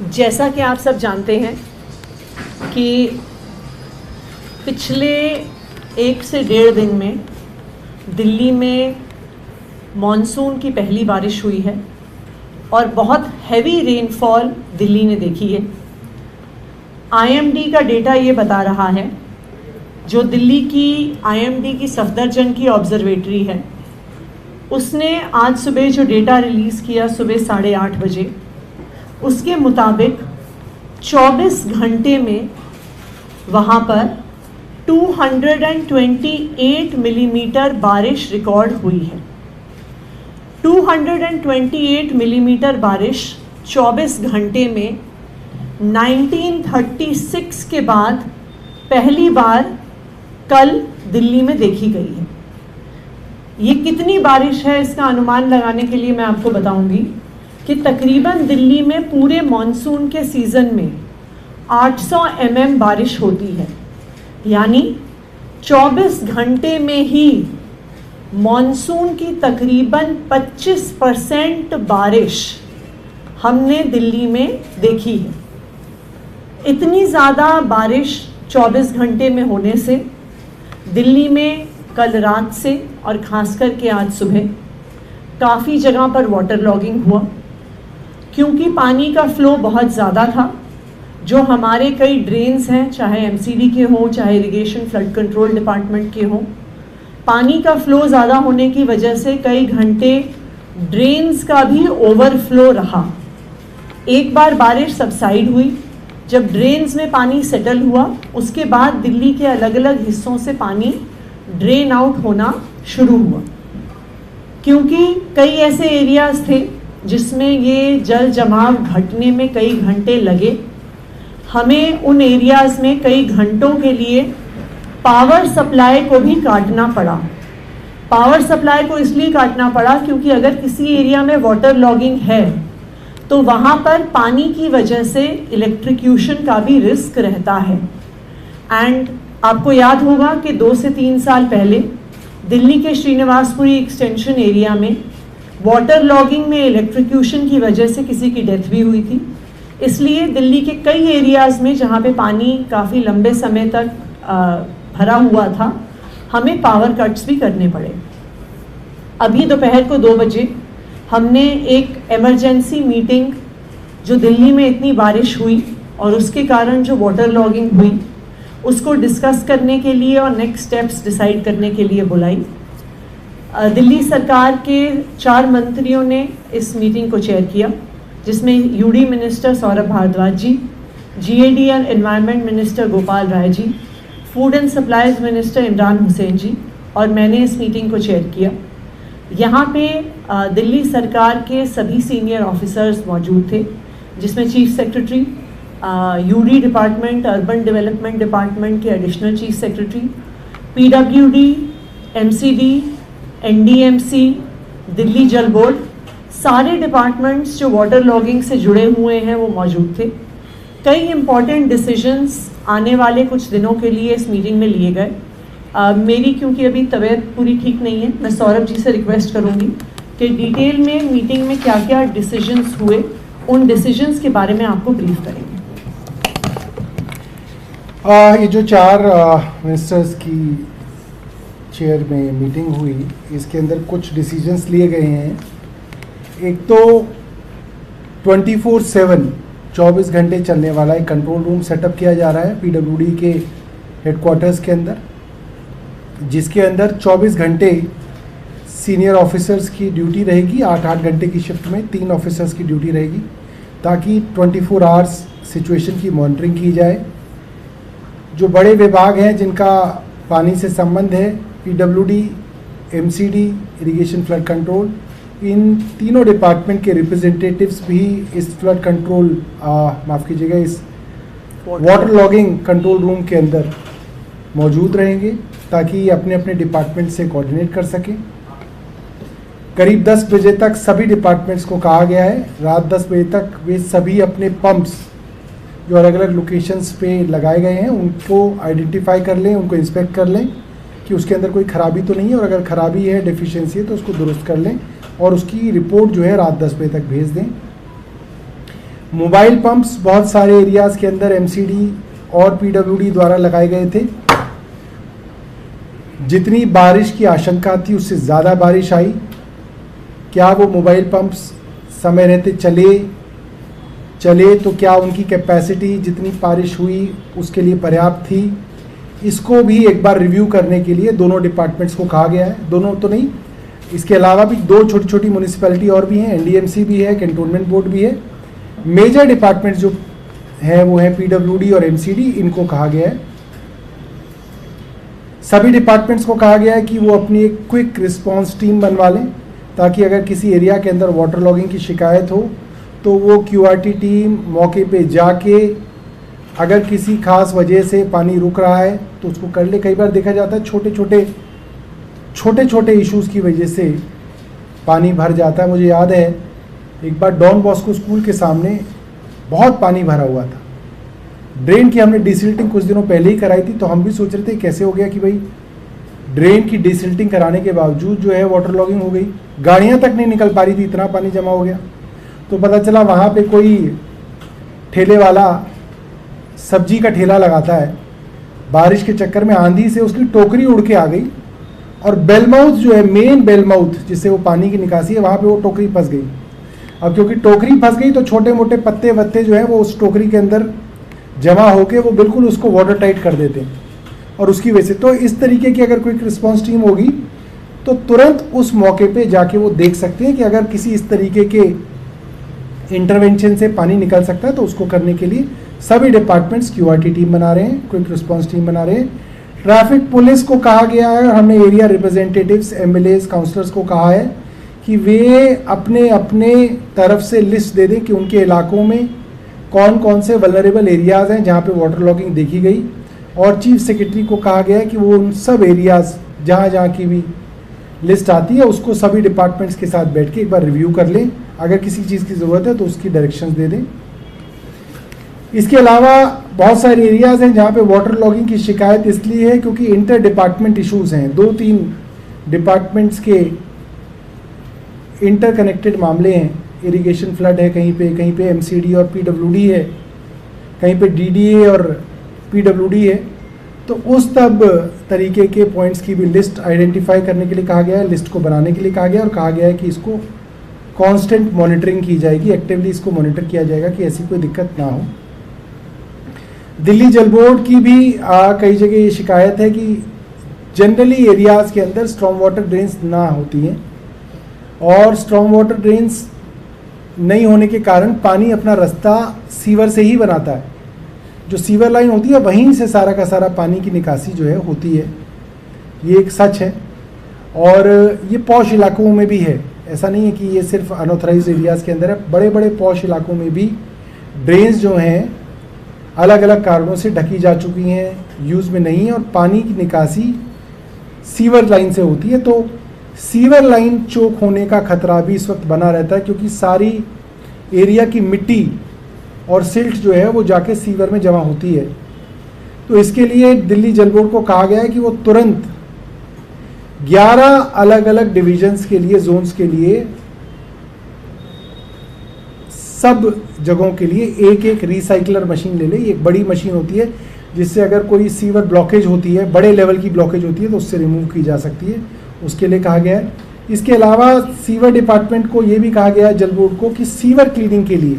जैसा कि आप सब जानते हैं कि पिछले 1 से 1.5 दिन में दिल्ली में मॉनसून की पहली बारिश हुई है और बहुत हैवी रेनफॉल दिल्ली ने देखी है। आईएमडी का डेटा ये बता रहा है, जो दिल्ली की आईएमडी की सफदरजंग की ऑब्जर्वेटरी है, उसने आज सुबह जो डेटा रिलीज़ किया सुबह 8:30 बजे, उसके मुताबिक 24 घंटे में वहाँ पर 228 मिलीमीटर बारिश रिकॉर्ड हुई है। 228 मिलीमीटर बारिश 24 घंटे में 1936 के बाद पहली बार कल दिल्ली में देखी गई है। ये कितनी बारिश है इसका अनुमान लगाने के लिए मैं आपको बताऊंगी कि तकरीबन दिल्ली में पूरे मॉनसून के सीज़न में 800 mm बारिश होती है, यानी 24 घंटे में ही मॉनसून की तकरीबन 25% बारिश हमने दिल्ली में देखी है। इतनी ज़्यादा बारिश 24 घंटे में होने से दिल्ली में कल रात से और ख़ास करके आज सुबह काफ़ी जगह पर वाटर लॉगिंग हुआ, क्योंकि पानी का फ़्लो बहुत ज़्यादा था। जो हमारे कई ड्रेन्स हैं, चाहे एमसीडी के हों, चाहे इरिगेशन फ्लड कंट्रोल डिपार्टमेंट के हों, पानी का फ़्लो ज़्यादा होने की वजह से कई घंटे ड्रेन्स का भी ओवरफ्लो रहा। एक बार बारिश सबसाइड हुई, जब ड्रेन्स में पानी सेटल हुआ, उसके बाद दिल्ली के अलग अलग हिस्सों से पानी ड्रेन आउट होना शुरू हुआ। क्योंकि कई ऐसे एरियाज़ थे जिसमें ये जल जमाव घटने में कई घंटे लगे, हमें उन एरियाज़ में कई घंटों के लिए पावर सप्लाई को भी काटना पड़ा। पावर सप्लाई को इसलिए काटना पड़ा क्योंकि अगर किसी एरिया में वाटर लॉगिंग है तो वहाँ पर पानी की वजह से इलेक्ट्रिक्यूशन का भी रिस्क रहता है। एंड आपको याद होगा कि 2 से 3 साल पहले दिल्ली के श्रीनिवासपुरी एक्सटेंशन एरिया में वाटर लॉगिंग में इलेक्ट्रिक्यूशन की वजह से किसी की डेथ भी हुई थी। इसलिए दिल्ली के कई एरियाज़ में जहाँ पे पानी काफ़ी लंबे समय तक भरा हुआ था, हमें पावर कट्स भी करने पड़े। अभी दोपहर को 2 बजे हमने एक इमरजेंसी मीटिंग, जो दिल्ली में इतनी बारिश हुई और उसके कारण जो वाटर लॉगिंग हुई, उसको डिस्कस करने के लिए और नेक्स्ट स्टेप्स डिसाइड करने के लिए बुलाई। दिल्ली सरकार के 4 मंत्रियों ने इस मीटिंग को चेयर किया, जिसमें UD minister Saurabh Bharadwaj ji, GAD and environment minister Gopal Rai ji, food and supplies minister Imran Hussain ji और मैंने इस मीटिंग को चेयर किया। यहाँ पे दिल्ली सरकार के सभी सीनियर ऑफिसर्स मौजूद थे, जिसमें chief secretary, UD department, urban development department के additional chief secretary, PWD, MCD, NDMC, Delhi Jal Board, सारे डिपार्टमेंट्स जो वाटर लॉगिंग से जुड़े हुए हैं वो मौजूद थे। कई इम्पॉर्टेंट डिसीजंस आने वाले कुछ दिनों के लिए इस मीटिंग में लिए गए। मेरी क्योंकि अभी तबीयत पूरी ठीक नहीं है, मैं सौरभ जी से रिक्वेस्ट करूंगी कि डिटेल में मीटिंग में क्या क्या डिसीजंस हुए, उन डिसीजंस के बारे में आपको ब्रीफ करेंगे। ये जो 4 मिनिस्टर्स की चेयर में मीटिंग हुई, इसके अंदर कुछ डिसीजंस लिए गए हैं। एक तो 24 घंटे चलने वाला एक कंट्रोल रूम सेटअप किया जा रहा है पीडब्ल्यूडी के हेडक्वार्टर्स के अंदर, जिसके अंदर 24 घंटे सीनियर ऑफिसर्स की ड्यूटी रहेगी। 8-8 घंटे की शिफ्ट में 3 ऑफिसर्स की ड्यूटी रहेगी, ताकि 24 आवर्स सिचुएशन की मॉनिटरिंग की जाए। जो बड़े विभाग हैं जिनका पानी से संबंध है, PWD, MCD, irrigation flood control, इन तीनों डिपार्टमेंट के रिप्रेजेंटेटिव्स भी इस फ्लड कंट्रोल माफ़ कीजिएगा, इस वाटर लॉगिंग कंट्रोल रूम के अंदर मौजूद रहेंगे, ताकि अपने अपने डिपार्टमेंट से कोऑर्डिनेट कर सकें। करीब 10 बजे तक सभी डिपार्टमेंट्स को कहा गया है, रात 10 बजे तक वे सभी अपने पंप्स जो अलग अलग लोकेशंस पे लगाए गए हैं उनको आइडेंटिफाई कर लें, उनको इंस्पेक्ट कर लें कि उसके अंदर कोई ख़राबी तो नहीं है, और अगर ख़राबी है, डेफिशिएंसी है, तो उसको दुरुस्त कर लें और उसकी रिपोर्ट जो है रात 10 बजे तक भेज दें। मोबाइल पंप्स बहुत सारे एरियाज़ के अंदर एमसीडी और पीडब्ल्यूडी द्वारा लगाए गए थे। जितनी बारिश की आशंका थी उससे ज़्यादा बारिश आई। क्या वो मोबाइल पंप्स समय रहते चले तो क्या उनकी कैपेसिटी जितनी बारिश हुई उसके लिए पर्याप्त थी? इसको भी एक बार रिव्यू करने के लिए दोनों डिपार्टमेंट्स को कहा गया है। दोनों तो नहीं, इसके अलावा भी 2 छोटी छोटी म्यूनिसिपैलिटी और भी हैं, एनडीएमसी भी है, कैंटोनमेंट बोर्ड भी है। मेजर डिपार्टमेंट्स जो है वो है पीडब्ल्यूडी और एमसीडी, इनको कहा गया है। सभी डिपार्टमेंट्स को कहा गया है कि वो अपनी एक क्विक रिस्पांस टीम बनवा लें, ताकि अगर किसी एरिया के अंदर वाटर लॉगिंग की शिकायत हो तो वो क्यूआरटी टीम मौके पे जाके अगर किसी खास वजह से पानी रुक रहा है तो उसको कर ले। कई बार देखा जाता है छोटे छोटे इश्यूज़ की वजह से पानी भर जाता है। मुझे याद है एक बार डॉन बॉस्को स्कूल के सामने बहुत पानी भरा हुआ था। ड्रेन की हमने डिसिल्टिंग कुछ दिनों पहले ही कराई थी, तो हम भी सोच रहे थे कैसे हो गया कि भाई ड्रेन की डिसिल्टिंग कराने के बावजूद जो है वाटर लॉगिंग हो गई, गाड़ियाँ तक नहीं निकल पा रही थी, इतना पानी जमा हो गया। तो पता चला वहाँ पे कोई ठेले वाला सब्जी का ठेला लगाता है, बारिश के चक्कर में आंधी से उसकी टोकरी उड़ के आ गई और बेलमाउथ जो है, मेन बेलमाउथ जिससे वो पानी की निकासी है, वहाँ पे वो टोकरी फंस गई। अब क्योंकि टोकरी फंस गई तो छोटे मोटे पत्ते वत्ते जो है वो उस टोकरी के अंदर जमा होके वो बिल्कुल उसको वाटर टाइट कर देते हैं, और उसकी वजह से तो इस तरीके की अगर कोई रिस्पांस टीम होगी तो तुरंत उस मौके पे जाके वो देख सकते हैं कि अगर किसी इस तरीके के इंटरवेंशन से पानी निकल सकता है तो उसको करने के लिए सभी डिपार्टमेंट्स क्यूआरटी टीम बना रहे हैं, क्विक रिस्पांस टीम बना रहे हैं। ट्रैफिक पुलिस को कहा गया है और हमने एरिया रिप्रेजेंटेटिव्स, एमएलएस, काउंसलर्स को कहा है कि वे अपने अपने तरफ से लिस्ट दे दें कि उनके इलाकों में कौन कौन से वल्नरेबल एरियाज़ हैं जहाँ पे वाटर लॉगिंग देखी गई, और चीफ सेक्रेटरी को कहा गया है कि वो उन सब एरियाज़ जहाँ जहाँ की भी लिस्ट आती है उसको सभी डिपार्टमेंट्स के साथ बैठ के एक बार रिव्यू कर लें, अगर किसी चीज़ की ज़रूरत है तो उसकी डायरेक्शंस दे दें। इसके अलावा बहुत सारे एरियाज़ हैं जहाँ पे वाटर लॉगिंग की शिकायत इसलिए है क्योंकि इंटर डिपार्टमेंट इशूज़ हैं, 2-3 डिपार्टमेंट्स के इंटरकनेक्टेड मामले हैं। इरिगेशन फ्लड है कहीं पे एमसीडी और पीडब्ल्यूडी है, कहीं पे डीडीए और पीडब्ल्यूडी है। तो उस तब तरीके के पॉइंट्स की भी लिस्ट आइडेंटिफाई करने के लिए कहा गया है, लिस्ट को बनाने के लिए कहा गया है, और कहा गया है कि इसको कांस्टेंट मॉनिटरिंग की जाएगी, एक्टिवली इसको मॉनिटर किया जाएगा कि ऐसी कोई दिक्कत ना हो। दिल्ली जल बोर्ड की भी कई जगह ये शिकायत है कि जनरली एरियाज़ के अंदर स्ट्रॉन्ग वाटर ड्रेन्स ना होती हैं, और स्ट्रॉन्ग वाटर ड्रेन्स नहीं होने के कारण पानी अपना रास्ता सीवर से ही बनाता है। जो सीवर लाइन होती है वहीं से सारा का सारा पानी की निकासी जो है होती है, ये एक सच है। और ये पॉश इलाकों में भी है, ऐसा नहीं है कि ये सिर्फ अनऑथराइज्ड एरियाज़ के अंदर है। बड़े बड़े पॉश इलाकों में भी ड्रेन्स जो हैं अलग अलग कारणों से ढकी जा चुकी हैं, यूज़ में नहीं है, और पानी की निकासी सीवर लाइन से होती है। तो सीवर लाइन चोक होने का खतरा भी इस वक्त बना रहता है, क्योंकि सारी एरिया की मिट्टी और सिल्ट जो है वो जाके सीवर में जमा होती है। तो इसके लिए दिल्ली जल बोर्ड को कहा गया है कि वो तुरंत 11 अलग अलग डिविजन्स के लिए, जोन्स के लिए, सब जगहों के लिए एक एक रिसाइकलर मशीन ले ले। ये एक बड़ी मशीन होती है जिससे अगर कोई सीवर ब्लॉकेज होती है, बड़े लेवल की ब्लॉकेज होती है, तो उससे रिमूव की जा सकती है, उसके लिए कहा गया है। इसके अलावा सीवर डिपार्टमेंट को ये भी कहा गया है, जल बोर्ड को, कि सीवर क्लीनिंग के लिए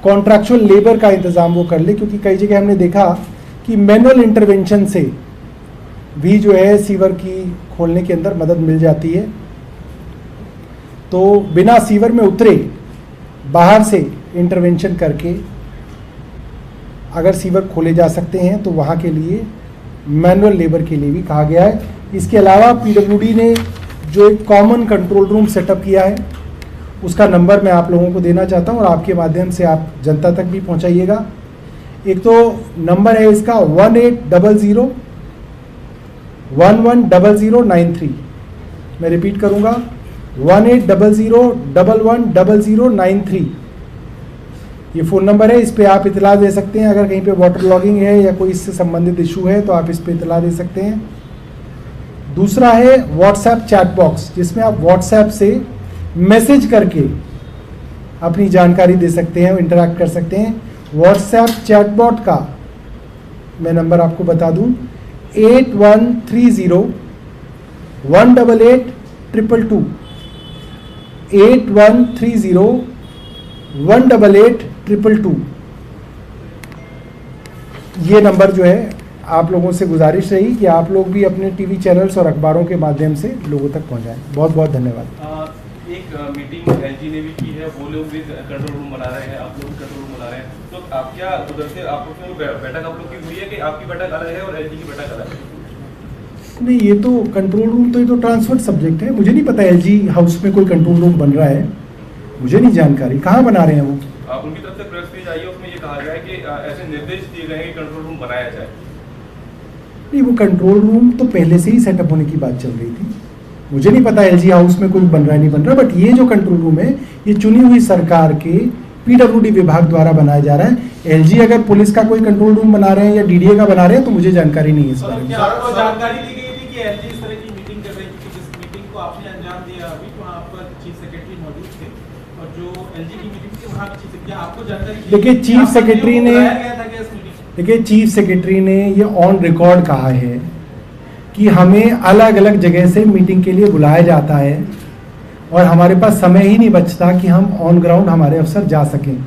कॉन्ट्रैक्चुअल लेबर का इंतज़ाम वो कर ले, क्योंकि कई जगह हमने देखा कि मैनुअल इंटरवेंशन से भी जो है सीवर की खोलने के अंदर मदद मिल जाती है। तो बिना सीवर में उतरे बाहर से इंटरवेंशन करके अगर सीवर खोले जा सकते हैं तो वहाँ के लिए मैनुअल लेबर के लिए भी कहा गया है। इसके अलावा पीडब्ल्यूडी ने जो एक कॉमन कंट्रोल रूम सेटअप किया है उसका नंबर मैं आप लोगों को देना चाहता हूँ, और आपके माध्यम से आप जनता तक भी पहुँचाइएगा। एक तो नंबर है इसका 1800-110093। मैं रिपीट करूँगा, 1800-110093। ये फ़ोन नंबर है, इस पे आप इतला दे सकते हैं। अगर कहीं पे वाटर लॉगिंग है या कोई इससे संबंधित इशू है तो आप इस पे इतला दे सकते हैं। दूसरा है व्हाट्सएप चैट बॉक्स, जिसमें आप व्हाट्सएप से मैसेज करके अपनी जानकारी दे सकते हैं, इंटरैक्ट कर सकते हैं। व्हाट्सएप चैटबॉट का मैं नंबर आपको बता दूं, 8130-188-222, 8130-188-222। ये नंबर जो है, आप लोगों से गुजारिश रही कि आप लोग भी अपने टीवी चैनल्स और अखबारों के माध्यम से लोगों तक पहुंचाएं। बहुत बहुत धन्यवाद। एक मीटिंग एलजी ने भी की है, वो लोग भी कंट्रोल रूम बना रहे हैं, आप लोग भी कंट्रोल रूम बना रहे हैं, तो आप क्या उधर से आप लोग बैठक आप लोग की हुई है कि आपकी बैठक अलग है और एलजी की बैठक अलग है? नहीं, ये तो कंट्रोल रूम तो ये तो ट्रांसफर सब्जेक्ट है। मुझे नहीं पता एलजी हाउस में कोई कंट्रोल रूम बन रहा है, मुझे नहीं जानकारी। कहाँ बना रहे हैं वो? उनकी तरफ से प्रेस रिलीज आई है, उसमें ये कहा गया है कि ऐसे निर्देश दिए गए हैं कि कंट्रोल रूम बनाया जाए। नहीं, वो कंट्रोल रूम तो पहले से ही सेटअप होने की बात चल रही थी। मुझे नहीं पता एलजी हाउस में कुछ बन रहा है नहीं बन रहा, बट ये जो कंट्रोल रूम है ये चुनी हुई सरकार के पीडब्ल्यूडी विभाग द्वारा बनाया जा रहा है। एलजी अगर पुलिस का कोई कंट्रोल रूम बना रहे हैं या डीडीए का बना रहे हैं तो मुझे जानकारी नहीं है इस बारे में। आपको जानकारी दी गई थी कि एलजी इस तरह की मीटिंग कर रही थी, जिस मीटिंग को आपने अंजाम दिया अभी वहाँ पर चीफ सेक्रेटरी मौजूद थे और जो एलजी की मीटिंग थी वहाँ की क्या आपको जानकारी? देखिए चीफ सेक्रेटरी ने ये ऑन रिकॉर्ड कहा है कि हमें अलग अलग जगह से मीटिंग के लिए बुलाया जाता है और हमारे पास समय ही नहीं बचता कि हम ऑन ग्राउंड हमारे अफसर जा सकें।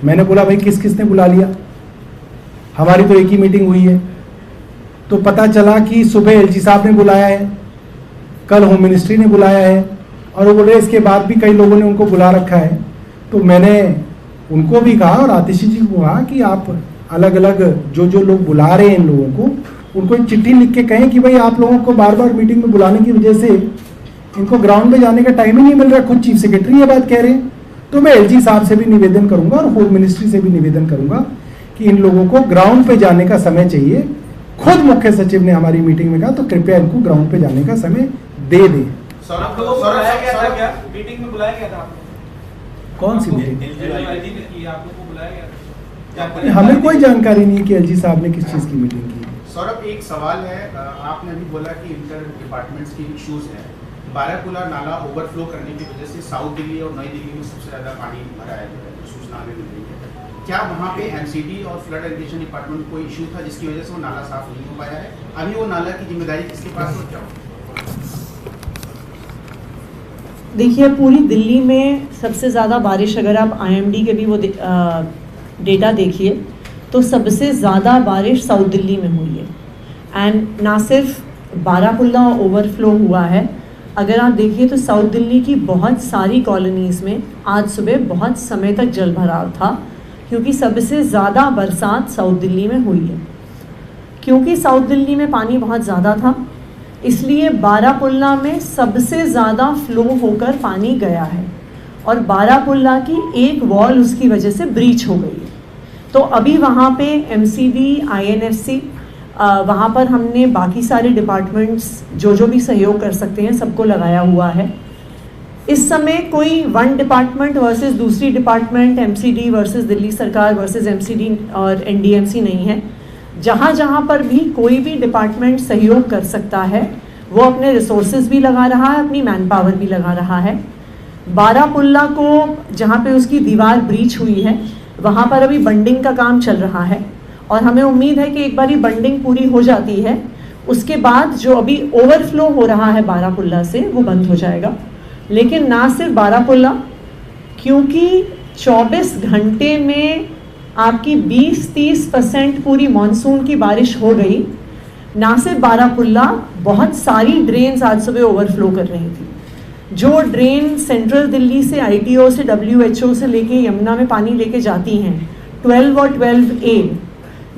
मैंने बोला भाई किस किस ने बुला लिया, हमारी तो एक ही मीटिंग हुई है। तो पता चला कि सुबह एलजी साहब ने बुलाया है, कल होम मिनिस्ट्री ने बुलाया है और वो बोले इसके बाद भी कई लोगों ने उनको बुला रखा है। तो मैंने उनको भी कहा और आतिशी जी को कहा कि आप अलग अलग जो लोग बुला रहे हैं इन लोगों को, उनको एक चिट्ठी लिख के कहें कि भाई आप लोगों को बार बार मीटिंग में बुलाने की वजह से इनको ग्राउंड में जाने का टाइम ही नहीं मिल रहा। खुद चीफ सेक्रेटरी ये बात कह रहे हैं। तो मैं एलजी साहब से भी निवेदन करूंगा और होम मिनिस्ट्री से भी निवेदन करूंगा कि इन लोगों को ग्राउंड पे जाने का समय चाहिए। खुद मुख्य सचिव ने हमारी मीटिंग में कहा तो कृपया इनको ग्राउंड पे जाने का समय दे दें। मीटिंग में बुलाया गया था? कौन सी मीटिंग? हमें कोई जानकारी नहीं कि एलजी साहब ने किस चीज की मीटिंग की। सौरभ, एक सवाल है, आपने अभी बोला कि इंटर डिपार्टमेंट्स की इश्यूज हैं। बाराकुला नाला ओवरफ्लो करने की वजह से साउथ दिल्ली और नई दिल्ली में सबसे ज़्यादा पानी भरा है, सूचना हमें मिल रही है। क्या वहाँ पे एमसीडी और फ्लड इरिगेशन डिपार्टमेंट कोई इशू था जिसकी वजह से वो नाला साफ नहीं हो पाया है? अभी वो नाला की जिम्मेदारी किसके पास हो? क्या देखिए, पूरी दिल्ली में सबसे ज़्यादा बारिश, अगर आप आईएमडी के भी वो डेटा देखिए तो सबसे ज़्यादा बारिश साउथ दिल्ली में हुई है। एंड ना सिर्फ बाराकुल्ला ओवरफ्लो हुआ है, अगर आप देखिए तो साउथ दिल्ली की बहुत सारी कॉलोनीज़ में आज सुबह बहुत समय तक जल भराव था, क्योंकि सबसे ज़्यादा बरसात साउथ दिल्ली में हुई है। क्योंकि साउथ दिल्ली में पानी बहुत ज़्यादा था, इसलिए बाराकुल्ला में सबसे ज़्यादा फ्लो होकर पानी गया है और बाराकुल्ला की एक वॉल उसकी वजह से ब्रीच हो गई है। तो अभी वहाँ पे एमसीडी, आईएनएफसी, वहाँ पर हमने बाकी सारे डिपार्टमेंट्स जो भी सहयोग कर सकते हैं सबको लगाया हुआ है। इस समय कोई वन डिपार्टमेंट वर्सेस दूसरी डिपार्टमेंट, एमसीडी वर्सेस दिल्ली सरकार वर्सेस एमसीडी और एनडीएमसी नहीं है। जहाँ जहाँ पर भी कोई भी डिपार्टमेंट सहयोग कर सकता है वो अपने रिसोर्सेज भी लगा रहा है, अपनी मैन पावर भी लगा रहा है। बाराकुल्ला को जहाँ पे उसकी दीवार ब्रीच हुई है वहाँ पर अभी बंडिंग का काम चल रहा है और हमें उम्मीद है कि एक बार बंडिंग पूरी हो जाती है उसके बाद जो अभी ओवरफ्लो हो रहा है बाराकुल्ला से वो बंद हो जाएगा। लेकिन ना सिर्फ बाराकुल्ला, क्योंकि 24 घंटे में आपकी 20-30% पूरी मानसून की बारिश हो गई। ना सिर्फ बाराकुल्ला, बहुत सारी ड्रेन्स आज सुबह ओवरफ्लो कर रही थी। जो ड्रेन सेंट्रल दिल्ली से आईटीओ से WHO से लेके यमुना में पानी लेके जाती हैं 12 और 12A,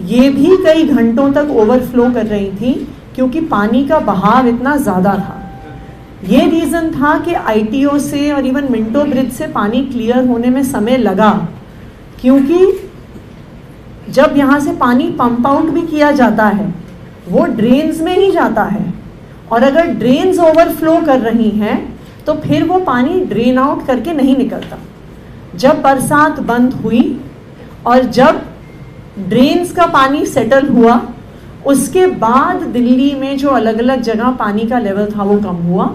ये भी कई घंटों तक ओवरफ्लो कर रही थी क्योंकि पानी का बहाव इतना ज़्यादा था। ये रीज़न था कि आईटीओ से और इवन मिंटो ब्रिज से पानी क्लियर होने में समय लगा, क्योंकि जब यहाँ से पानी पंप आउट भी किया जाता है वो ड्रेन्स में ही जाता है और अगर ड्रेन्स ओवरफ्लो कर रही हैं तो फिर वो पानी ड्रेन आउट करके नहीं निकलता। जब बरसात बंद हुई और जब ड्रेन्स का पानी सेटल हुआ उसके बाद दिल्ली में जो अलग अलग जगह पानी का लेवल था वो कम हुआ,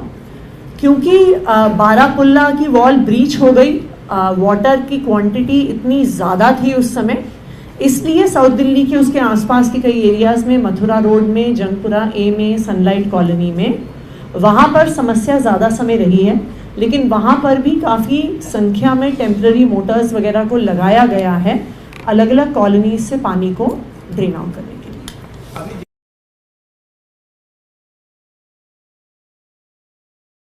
क्योंकि बाराकुल्ला की वॉल ब्रीच हो गई वाटर की क्वांटिटी इतनी ज़्यादा थी उस समय, इसलिए साउथ दिल्ली के उसके आसपास के कई एरियाज़ में, मथुरा रोड में, जंगपुरा ए में, सनलाइट कॉलोनी में, वहाँ पर समस्या ज़्यादा समय रही है। लेकिन वहाँ पर भी काफ़ी संख्या में टेम्पररी मोटर्स वगैरह को लगाया गया है अलग अलग कॉलोनीज से पानी को ड्रेन आउट करने के लिए।